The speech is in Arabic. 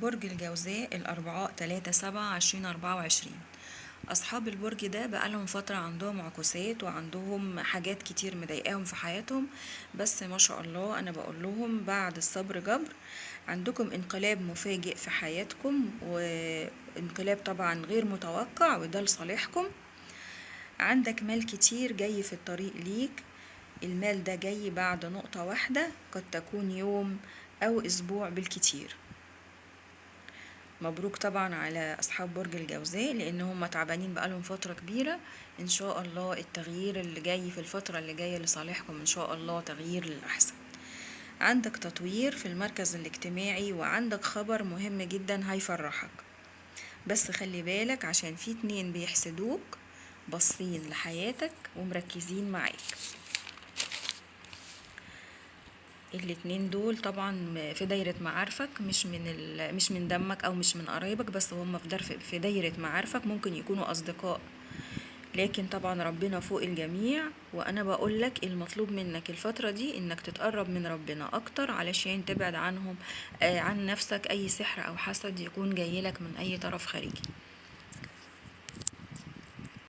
برج الجوزاء الأربعاء 3/7/2024. أصحاب البرج ده بقالهم فترة عندهم عكوسات وعندهم حاجات كتير مضايقاهم في حياتهم، بس ما شاء الله أنا بقول لهم بعد الصبر جبر. عندكم انقلاب مفاجئ في حياتكم، وانقلاب طبعا غير متوقع، وده لصالحكم. عندك مال كتير جاي في الطريق ليك. المال ده جاي بعد نقطة واحدة، قد تكون يوم أو أسبوع بالكتير. مبروك طبعا على أصحاب برج الجوزاء، لأن هم تعبانين بقالهم فترة كبيرة. إن شاء الله التغيير اللي جاي في الفترة اللي جاية لصالحكم، إن شاء الله تغيير للأحسن. عندك تطوير في المركز الاجتماعي، وعندك خبر مهم جدا هيفرحك. بس خلي بالك عشان في 2 بيحسدوك، باصين لحياتك ومركزين معاك. الاتنين دول طبعا في دايرة معارفك، مش من دمك او مش من قرايبك، بس هم في دايرة معارفك، ممكن يكونوا اصدقاء. لكن طبعا ربنا فوق الجميع، وانا بقولك المطلوب منك الفترة دي انك تتقرب من ربنا اكتر، علشان تبعد عنهم عن نفسك اي سحر او حسد يكون جايلك من اي طرف خارجي.